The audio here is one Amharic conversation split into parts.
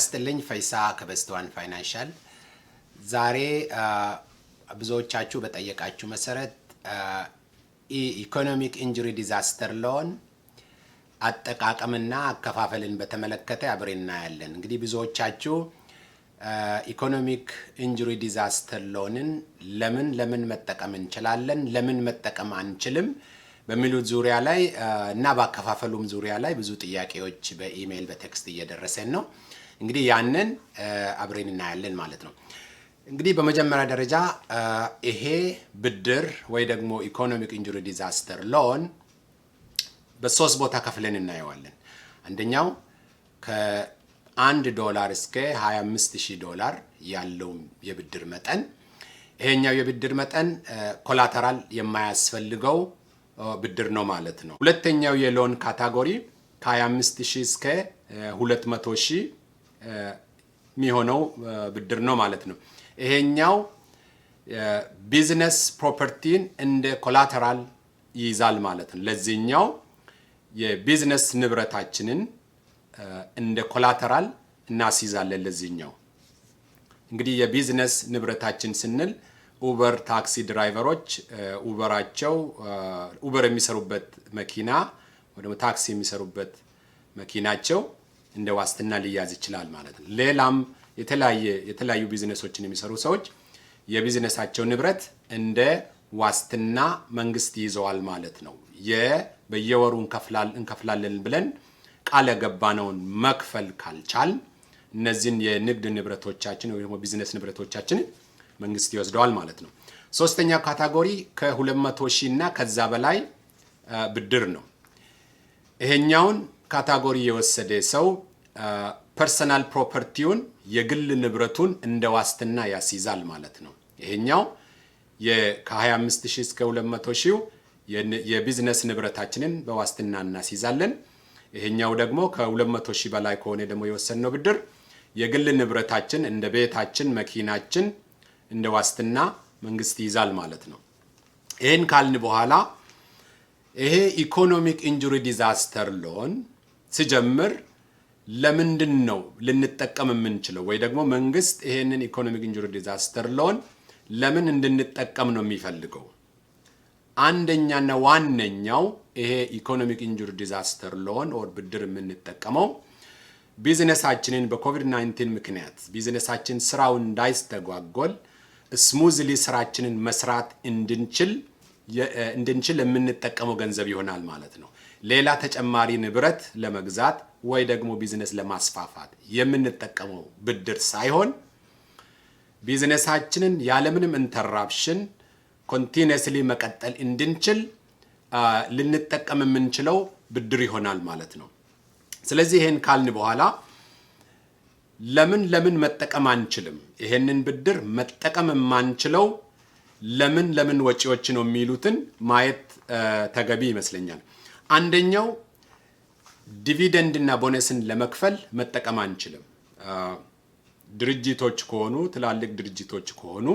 ጤናስጥልኝ ፈይሳ ከበስተዋን ፋይናንሻል ዛሬ ብዙዎቻችሁ በጠየቃችሁ መሰረት ኢኮኖሚክ ኢንጁሪ ዲዛስተር ሎን አጠቃቀምና አከፋፈልን በተመለከተ አብረን እናያለን። እንግዲህ ብዙዎቻችሁ ኢኮኖሚክ ኢንጁሪ ዲዛስተር ሎንን ለምን መጠቀም እንችላለን ለምን መጠቀም አንችልም በሚሉት ዙሪያ ላይ እና በአከፋፈሉም ዙሪያ ላይ ብዙ ጥያቄዎች በኢሜል በቴክስት እየደረሰን ነው። እንግዲህ ያንን አብረን እናያለን ማለት ነው። እንግዲህ በመጀመሪያ ደረጃ ይሄ ብድር ወይ ደግሞ ኢኮኖሚክ ኢንጁሪ ዲዛስተር ሎን በሶስት ቦታ ከፍለን እናየዋለን። አንደኛው ከ$1 እስከ $25,000 ያለው የብድር መጠን፣ ይሄኛው የብድር መጠን ኮላተራል የማያስፈልገው ብድር ነው ማለት ነው። ሁለተኛው የሎን ካቴጎሪ ከ25,000 እስከ 200,000 የሚሆነው ብድር ነው ማለት ነው። ይሄኛው ቢዝነስ ፕሮፐርቲን እንደ ኮላተራል ይይዛል ማለት ነው። ለዚህኛው የቢዝነስ ንብረታችንን እንደ ኮላተራል እናስይዛለን። ለዚህኛው እንግዲህ የቢዝነስ ንብረታችን ስንል ኡበር ታክሲ ድራይቨሮች ኡበር የሚሰሩበት መኪና ወይ ደግሞ ታክሲ የሚሰሩበት መኪናቸው እንደ ዋስትና ሊያዝ ይችላል ማለት ነው። ሌላም የተለያዩ ቢዝነሶችን የሚሰሩ ሰዎች የቢዝነሳቸው ንብረት እንደ ዋስትና መንግስት ይዘዋል ማለት ነው። በየወሩ እንከፍላለን ብለን ቃል የገባነውን መክፈል ካልቻል እነዚህን የንግድ ንብረቶቻችን ወይ ደግሞ ቢዝነስ ንብረቶቻችን መንግስት ይወስደዋል ማለት ነው። ሶስተኛ ካቴጎሪ ከ200,000 እና ከዛ በላይ ብድር ነው። ይሄኛውን ካቴጎሪ የወሰደ ሰው ፐርሰናል ፕሮፐርቲውን የግል ንብረቱን እንደ ዋስትና ያስይዛል ማለት ነው። ይሄኛው ከ25,000 እስከ 200,000 የቢዝነስ ንብረታችንን በዋስትና እናስይዛለን። ይሄኛው ደግሞ ከ200,000 በላይ ከሆነ ደግሞ የወሰነው ብድር የግል ንብረታችን እንደ ቤታችን፣ መኪናችን እንደ ዋስትና መንግስት ይይዛል ማለት ነው። ይሄን ካልን በኋላ ይሄ ኢኮኖሚክ ኢንጁሪ ዲዛስተር ሎን ሲጀምር ለምንድን ነው ልንጠቀም የምንችለው ወይ ደግሞ መንግስት ይሄንን ኢኮኖሚክ ኢንጁሪ ዲዛስተር ሎን ለምን እንድንጠቀም ነው የሚፈልገው? አንደኛና ዋነኛው ይሄ ኢኮኖሚክ ኢንጁሪ ዲዛስተር ሎን ኦር ብድር የምንጠቀመው ቢዝነሳችንን በኮቪድ-19 ምክንያት ቢዝነሳችን ስራው እንዳይስተጓጎል ስሙዝሊ ስራችንን መስራት እንድንችል የምንጠቀመው ገንዘብ ይሆናል ማለት ነው። ሌላ ተጨማሪ ንብረት ለመግዛት ወይ ደግሞ ቢዝነስ ለማስፋፋት የምንጠቀመው ብድር ሳይሆን ቢዝነሳችንን ያለምንም ኢንተራፕሽን ኮንቲኒየስሊ መቀጠል እንድንችል ልንጠቀም የምንችለው ብድር ይሆናል ማለት ነው። ስለዚህ ይሄን ካልን በኋላ ለምን መጠቀም አንችልም? ይሄንን ብድር መጠቀም የማንችለው ለምን ወጪዎች ነው የሚሉትን ማየት ተገቢ ይመስለኛል። አንደኛው ዲቪደንድ እና ቦነስን ለመክፈል መጠቀም አንችልም። ድርጅቶች ከሆኑ ትላልቅ ድርጅቶች ከሆኑ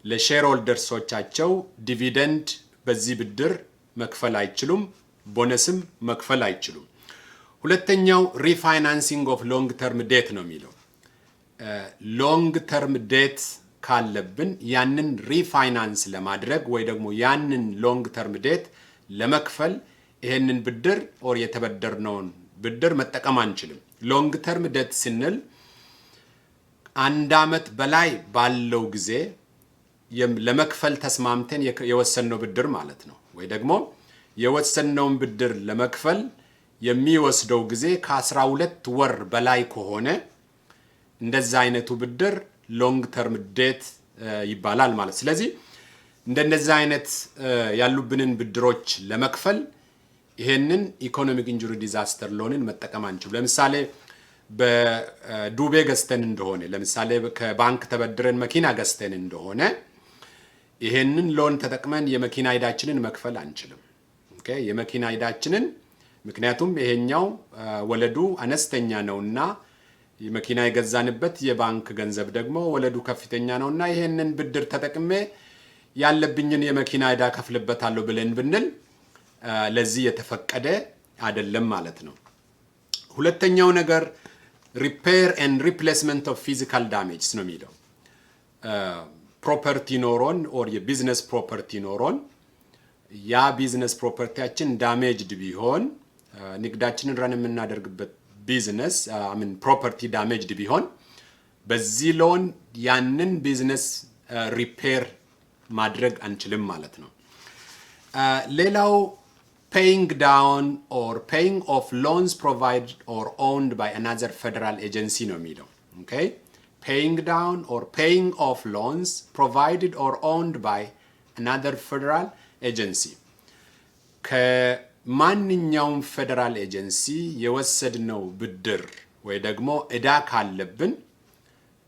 ለሼር ሆልደርሶቻቸው ዲቪደንድ በዚህ ብድር መክፈል አይችሉም፣ ቦነስም መክፈል አይችሉም። ሁለተኛው ሪፋይናንሲንግ ኦፍ ሎንግ ተርም ዴት ነው የሚለው። ሎንግ ተርም ዴት ካለብን ያንን ሪፋይናንስ ለማድረግ ወይ ደግሞ ያንን ሎንግ ተርም ዴት ለመክፈል ይሄንን ብድር ኦር የተበደርነውን ብድር መጠቀም አንችልም። ሎንግ ተርም ዴት ስንል 1 ዓመት በላይ ባለው ጊዜ ለመክፈል ተስማምተን የወሰነው ብድር ማለት ነው። ወይ ደግሞ የወሰነውን ብድር ለመክፈል የሚወስደው ጊዜ ከ12 ወር በላይ ከሆነ እንደዛ አይነቱ ብድር ሎንግ ተርም ዴት ይባላል ማለት። ስለዚህ እንደነዛ አይነት ያሉብንን ብድሮች ለመክፈል ይሄንን ኢኮኖሚክ ኢንጁሪ ዲዛስተር ሎንን መጠቀም አንችልም። ለምሳሌ በዱቤ ገዝተን እንደሆነ ለምሳሌ ከባንክ ተበድረን መኪና ገዝተን እንደሆነ ይሄንን ሎን ተጠቅመን የመኪና ዕዳችንን መክፈል አንችልም። ኦኬ የመኪና ዕዳችንን ምክንያቱም ይሄኛው ወለዱ አነስተኛ ነውና የመኪና የገዛንበት የባንክ ገንዘብ ደግሞ ወለዱ ከፍተኛ ነውና ይሄንን ብድር ተጠቅሜ ያለብኝን የመኪና ዕዳ ከፍልበታለሁ ብለን ብንል ለዚህ የተፈቀደ አይደለም ማለት ነው። ሁለተኛው ነገር repair and replacement of physical damage ነው የሚለው ፕሮፐርቲ ኖሮን ኦር የቢዝነስ ፕሮፐርቲ ኖሮን ያ ቢዝነስ ፕሮፐርቲያችን ዳሜጅድ ቢሆን ንግዳችንን ረን የምናደርግበት ቢዝነስ ፕሮፐርቲ ዳሜጅድ ቢሆን በዚህ ሎን ያንን ቢዝነስ ሪፔር ማድረግ አንችልም ማለት ነው። ሌላው paying down or paying off loans provided or owned by another federal agency ነው የሚለው okay paying down or paying off loans provided or owned by another federal agency ከማንኛውም ፌደራል ኤጀንሲ የወሰድነው ብድር ወይ ደግሞ እዳ ካለብን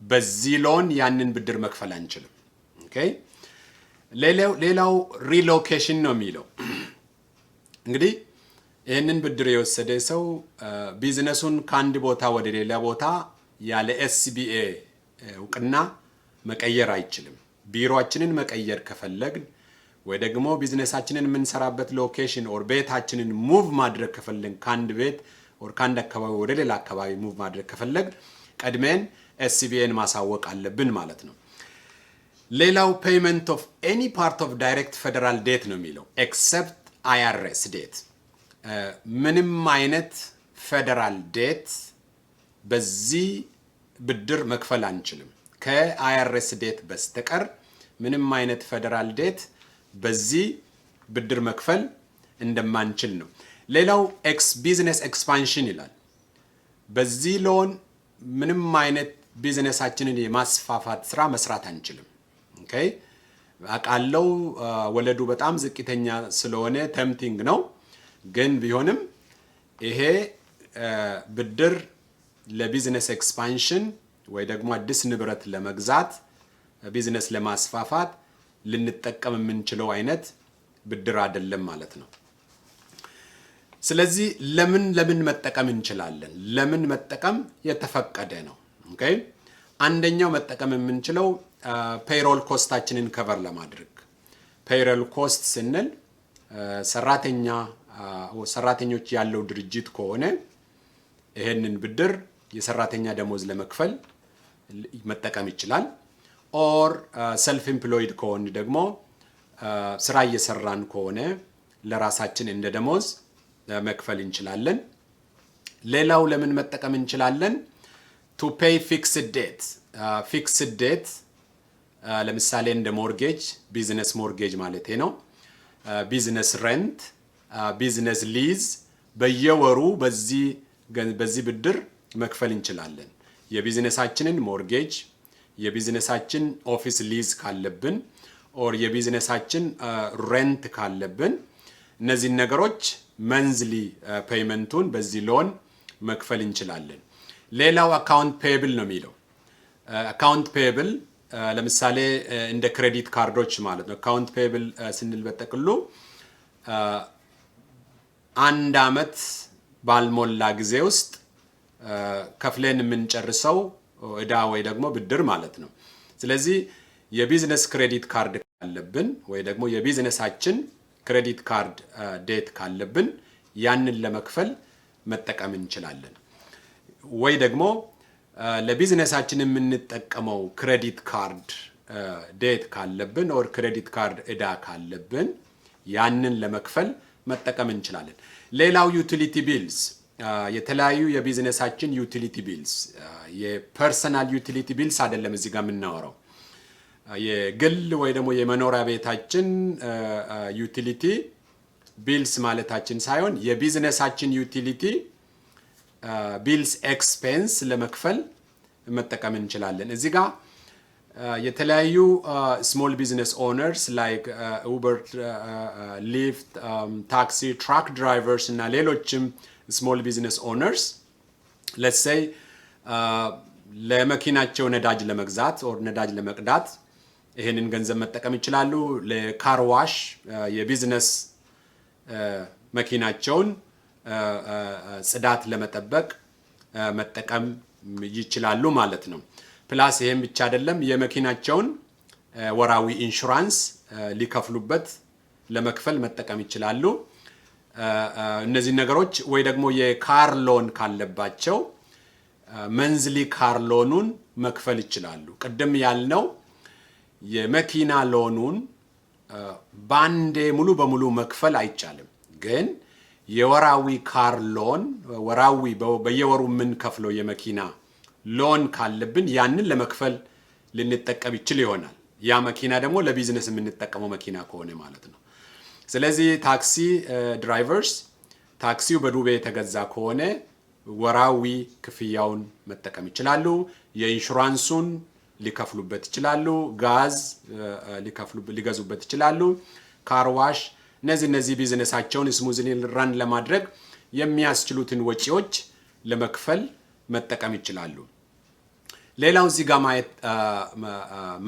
በዚህ ሎን ያንን ብድር መክፈል አንችልም okay ሌላው ሪሎኬሽን ነው የሚለው እንግዲህ ይሄንን ብድር የወሰደ ሰው ቢዝነሱን ከአንድ ቦታ ወደ ሌላ ቦታ ያለ SBA እውቅና መቀየር አይችልም። ቢሮአችንን መቀየር ከፈለግን ወይ ደግሞ ቢዝነሳችንን የምንሰራበት ሎኬሽን ኦር ቤታችንን ሙቭ ማድረግ ከፈለግን ከአንድ ቤት ኦር ከአንድ አካባቢ ወደ ሌላ አካባቢ ሙቭ ማድረግ ከፈለግን ቀድመን SBAን ማሳወቅ አለብን ማለት ነው። ሌላው ፔይመንት ኦፍ ኤኒ ፓርት ኦፍ ዳይሬክት ፌደራል ዴት ነው የሚለው ኤክሰፕት IRS ዴት ምንም አይነት ፌደራል ዴት በዚህ ብድር መክፈል አንችልም ከIRS ዴት በስተቀር ምንም አይነት ፌደራል ዴት በዚህ ብድር መክፈል እንደማንችል ነው። ሌላው ቢዝነስ ኤክስፓንሽን ይላል በዚህ ሎን ምንም አይነት ቢዝነሳችንን የማስፋፋት ስራ መስራት አንችልም okay አቃለው ወለዱ በጣም ዝቅተኛ ስለሆነ ቴምፕቲንግ ነው ግን ቢሆንም ይሄ ብድር ለቢዝነስ ኤክስፓንሽን ወይ ደግሞ አዲስ ንብረት ለመግዛት ቢዝነስ ለማስፋፋት ልንጠቀም የምንችለው አይነት ብድር አይደለም ማለት ነው። ስለዚህ ለምን መጠቀም እንችላለን ለምን መጠቀም የተፈቀደ ነው okay አንደኛው መጠቀም የምንችለው ፔይሮል ኮስታችንን ከቨር ለማድረግ ፔይሮል ኮስት ስንል ሰራተኞች ያለው ድርጅት ከሆነ ይሄንን ብድር የሰራተኛ ደሞዝ ለመክፈል መጠቀም ይችላል ኦር ሰልፍ ኤምፕሎይድ ከሆነ ደግሞ ስራ እየሰራን ከሆነ ለራሳችን እንደ ደሞዝ መክፈል እንችላለን። ሌላው ለምን መጠቀም እንችላለን to pay fixed debt fixed debt ለምሳሌ እንደ ሞርጌጅ ቢዝነስ ሞርጌጅ ማለት ነው ቢዝነስ ሬንት ቢዝነስ ሊዝ በየወሩ በዚህ ብድር መክፈል እንችላለን። የቢዝነሳችንን ሞርጌጅ የቢዝነሳችን ኦፊስ ሊዝ ካለብን ኦር የቢዝነሳችን ሬንት ካለብን እነዚህ ነገሮች መንዝሊ ፔይመንቱን በዚህ ሎን መክፈል እንችላለን። ሌላው አካውንት ፔብል ነው የሚለው አካውንት ፔብል ለምሳሌ እንደ ክሬዲት ካርዶች ማለት ነው አካውንት ፔብል ስንል በጠቅሉ አንድ አመት ባልሞላ ጊዜ ውስጥ ከፍለን የምንጨርሰው እዳ ወይ ደግሞ ብድር ማለት ነው። ስለዚህ የቢዝነስ ክሬዲት ካርድ ካለብን ወይ ደግሞ የቢዝነሳችን ክሬዲት ካርድ ዴት ካለብን ያንን ለመክፈል መጠቀም እንችላለን። ወይ ደግሞ ለቢዝነሳችን የምንጠቀመው ክሬዲት ካርድ ዴት ካለብን ኦር ክሬዲት ካርድ እዳ ካለብን ያንን ለመክፈል መጠቀም እንችላለን። ሌላው ዩቲሊቲ ቢልስ የተለያዩ የቢዝነሳችን ዩቲሊቲ ቢልስ የፐርሰናል ዩቲሊቲ ቢልስ አይደለም እዚህ ጋር የምናወራው የግል ወይ ደግሞ የመኖሪያ ቤታችን ዩቲሊቲ ቢልስ ማለታችን ሳይሆን የቢዝነሳችን ዩቲሊቲ ቢልስ ኤክስፔንስ ለመክፈል መጠቀም እንችላለን። እዚህ ጋር የተለያዩ ስሞል ቢዝነስ ኦነርስ ላይክ ኡበር ሊፍት ታክሲ ትራክ ድራይቨርስ እና ሌሎችም ስሞል ቢዝነስ ኦነርስ ሌትስ ሴይ ለመኪናቸው ነዳጅ ለመግዛት ኦር ነዳጅ ለመቅዳት ይሄንን ገንዘብ መጠቀም ይችላሉ። ለካር ዋሽ የቢዝነስ መኪናቸውን ጽዳት ለመጠበቅ መጠቀም ይችላሉ ማለት ነው። ፕላስ ይሄም ብቻ አይደለም የመኪናቸውን ወራዊ ኢንሹራንስ ሊከፍሉበት ለመክፈል መጠቀም ይችላሉ። እነዚህ ነገሮች ወይ ደግሞ የካር ሎን ካለባቸው መንዝሊ ካር ሎኑን መክፈል ይችላሉ። ቅድም ያልነው የመኪና ሎኑን ባንዴ ሙሉ በሙሉ መክፈል አይቻልም። ግን የወራዊ ካር ሎን ወራዊ በየወሩ ምን ከፍለው የመኪና ሎን ካለብን ያንን ለመክፈል ልንጠቀም ይችል ይሆናል። ያ መኪና ደግሞ ለቢዝነስ የምንጠቀመው መኪና ከሆነ ማለት ነው። ስለዚህ ታክሲ ድራይቨርስ ታክሲው በዱቤ የተገዛ ከሆነ ወራዊ ክፍያውን መጠቀም ይችላሉ። የኢንሹራንሱን ሊከፍሉበት ይችላሉ። ጋዝ ሊገዙበት ይችላሉ። ካርዋሽ እነዚህ ቢዝነሳቸውን ስሙዝሊ ራን ለማድረግ የሚያስችሉትን ወጪዎች ለመክፈል መጠቀም ይችላሉ። ሌላው እዚህ ጋር ማየት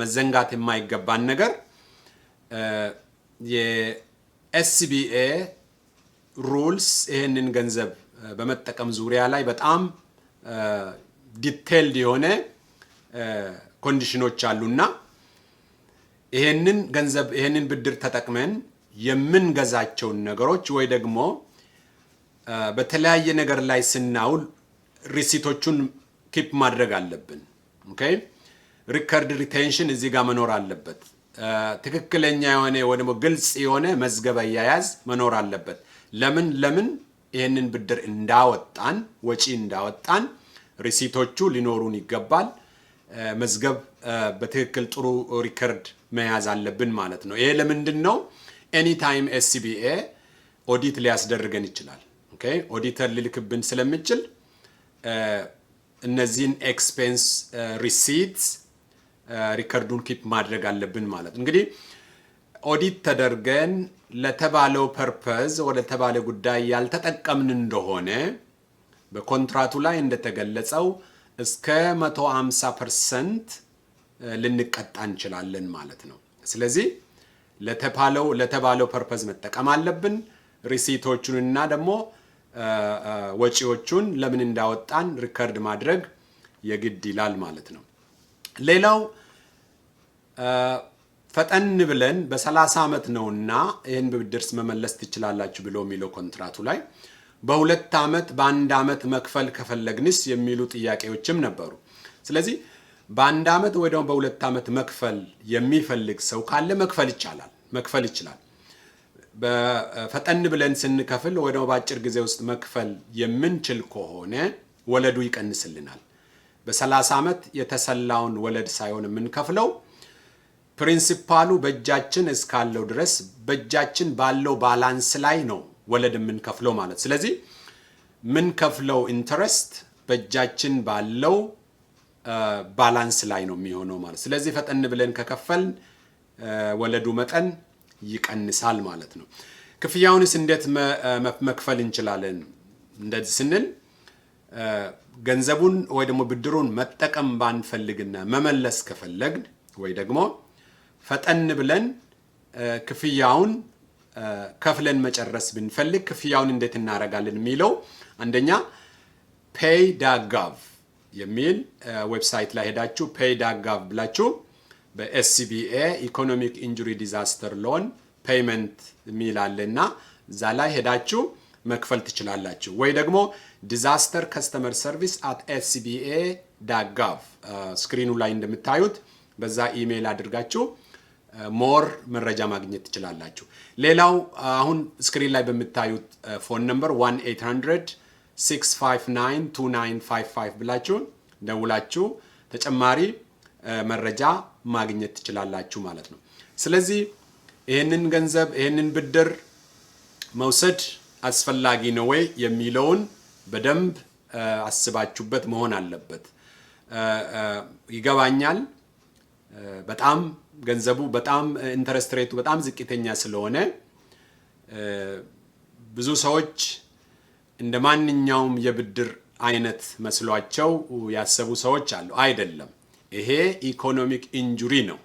መዘንጋት የማይገባን ነገር የኤስቢኤ ሩልስ ይህንን ገንዘብ በመጠቀም ዙሪያ ላይ በጣም ዲቴይልድ የሆነ ኮንዲሽኖች አሉና ይህንን ብድር ተጠቅመን የምንገዛቸውን ነገሮች ወይ ደግሞ በተለያየ ነገር ላይ ስናውል ሪሲቶቹን ኪፕ ማድረግ አለብን። ኦኬ ሪከርድ ሪቴንሽን እዚህ ጋር መኖር አለበት። ትክክለኛ የሆነ ወይ ደግሞ ግልጽ የሆነ መዝገብ አያያዝ መኖር አለበት። ለምን ይህንን ብድር እንዳወጣን ወጪ እንዳወጣን ሪሲቶቹ ሊኖሩን ይገባል። መዝገብ በትክክል ጥሩ ሪከርድ መያዝ አለብን ማለት ነው። ይሄ ለምንድን ነው? ኤኒታይም ኤስቢኤ ኦዲት ሊያስደርገን ይችላል። ኦኬ ኦዲተር ሊልክብን ስለሚችል እነዚህን ኤክስፔንስ ሪሲትስ ሪከርዱን ኪፕ ማድረግ አለብን ማለት ነው። እንግዲህ ኦዲት ተደርገን ለተባለው ፐርፐዝ ወደ ተባለ ጉዳይ ያልተጠቀምን እንደሆነ በኮንትራቱ ላይ እንደተገለጸው እስከ 150% ልንቀጣ እንችላለን ማለት ነው። ስለዚህ ለተባለው ፐርፐዝ መጠቀም አለብን። ሪሲቶቹንና ደግሞ ወጪዎቹን ለምን እንዳወጣን ሪከርድ ማድረግ የግድ ይላል ማለት ነው። ሌላው ፈጠን ብለን በ30 ዓመት ነውና ይህን ብድር መመለስ ትችላላችሁ ብሎ የሚለው ኮንትራቱ ላይ በ2 ዓመት በ1 ዓመት መክፈል ከፈለግንስ የሚሉ ጥያቄዎችም ነበሩ። ስለዚህ በ1 ዓመት ወይ ደግሞ በ2 ዓመት መክፈል የሚፈልግ ሰው ካለ መክፈል ይችላል። በፈጠን ብለን ስንከፍል ወይ ደግሞ በአጭር ጊዜ ውስጥ መክፈል የምንችል ከሆነ ወለዱ ይቀንስልናል። በ30 ዓመት የተሰላውን ወለድ ሳይሆን የምንከፍለው ፕሪንሲፓሉ በእጃችን እስካለው ድረስ በእጃችን ባለው ባላንስ ላይ ነው ወለድ የምንከፍለው ማለት። ስለዚህ የምንከፍለው ኢንተረስት በእጃችን ባለው ባላንስ ላይ ነው የሚሆነው ማለት። ስለዚህ ፈጠን ብለን ከከፈል ወለዱ መጠን ይቀንሳል ማለት ነው። ክፍያውንስ እንዴት መክፈል እንችላለን? እንደዚህ ስንል ገንዘቡን ወይ ደግሞ ብድሩን መጠቀም ባንፈልግና መመለስ ከፈለግን ወይ ደግሞ ፈጠን ብለን ክፍያውን ከፍለን መጨረስ ብንፈልግ ክፍያውን እንዴት እናደርጋለን የሚለው አንደኛ pay.gov የሚል ዌብሳይት ላይ ሄዳችሁ pay.gov ብላችሁ በኤስቢኤ ኢኮኖሚክ ኢንጁሪ ዲዛስተር ሎን ፔይመንት የሚል አለና እዛ ላይ ሄዳችሁ መክፈል ትችላላችሁ። ወይ ደግሞ disaster customer service @sba.gov ስክሪኑ ላይ እንደምታዩት በዛ ኢሜል አድርጋችሁ ሞር መረጃ ማግኘት ትችላላችሁ። ሌላው አሁን ስክሪን ላይ በምታዩት ፎን ነምበር 1-800-659-2955 ብላችሁ ደውላችሁ ተጨማሪ መረጃ ማግኘት ትችላላችሁ ማለት ነው። ስለዚህ ይህንን ብድር መውሰድ አስፈላጊ ነው ወይ የሚለውን በደንብ አስባችሁበት መሆን አለበት። ይገባኛል በጣም ገንዘቡ በጣም ኢንተረስት ሬቱ በጣም ዝቅተኛ ስለሆነ ብዙ ሰዎች እንደ ማንኛውም የብድር አይነት መስሏቸው ያሰቡ ሰዎች አሉ። አይደለም። ይሄ ኢኮኖሚክ ኢንጁሪ ነው።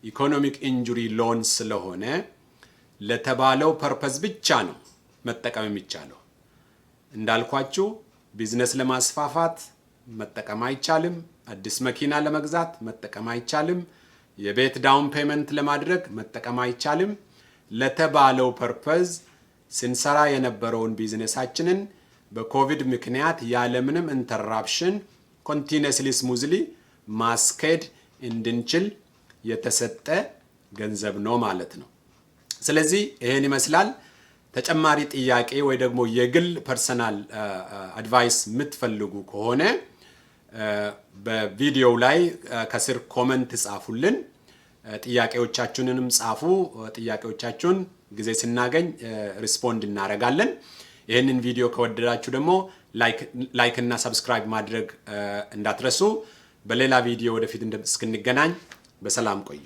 ኢኮኖሚክ ኢንጁሪ ሎን ስለሆነ ለተባለው ፐርፐዝ ብቻ ነው መጠቀም የሚቻለው። እንዳልኳችሁ ቢዝነስ ለማስፋፋት መጠቀም አይቻልም። አዲስ መኪና ለመግዛት መጠቀም አይቻልም። የቤት ዳውን ፔመንት ለማድረግ መጠቀም አይቻልም። ለተባለው ፐርፐዝ ስንሰራ የነበረውን ቢዝነሳችንን በኮቪድ ምክንያት ያለምንም ኢንተራፕሽን ኮንቲኒየስሊ ስሙዝሊ ማስኬድ እንድንችል የተሰጠ ገንዘብ ነው ማለት ነው። ስለዚህ ይሄን ይመስላል። ተጨማሪ ጥያቄ ወይ ደግሞ የግል ፐርሰናል አድቫይስ የምትፈልጉ ከሆነ በቪዲዮው ላይ ከስር ኮሜንት ጻፉልን። ጥያቄዎቻችሁንም ጻፉ። ጥያቄዎቻችሁን ጊዜ ስናገኝ ሪስፖንድ እናደርጋለን። ይህንን ቪዲዮ ከወደዳችሁ ደግሞ ላይክ እና ሰብስክራይብ ማድረግ እንዳትረሱ። በሌላ ቪዲዮ ወደፊት እስክንገናኝ በሰላም ቆዩ።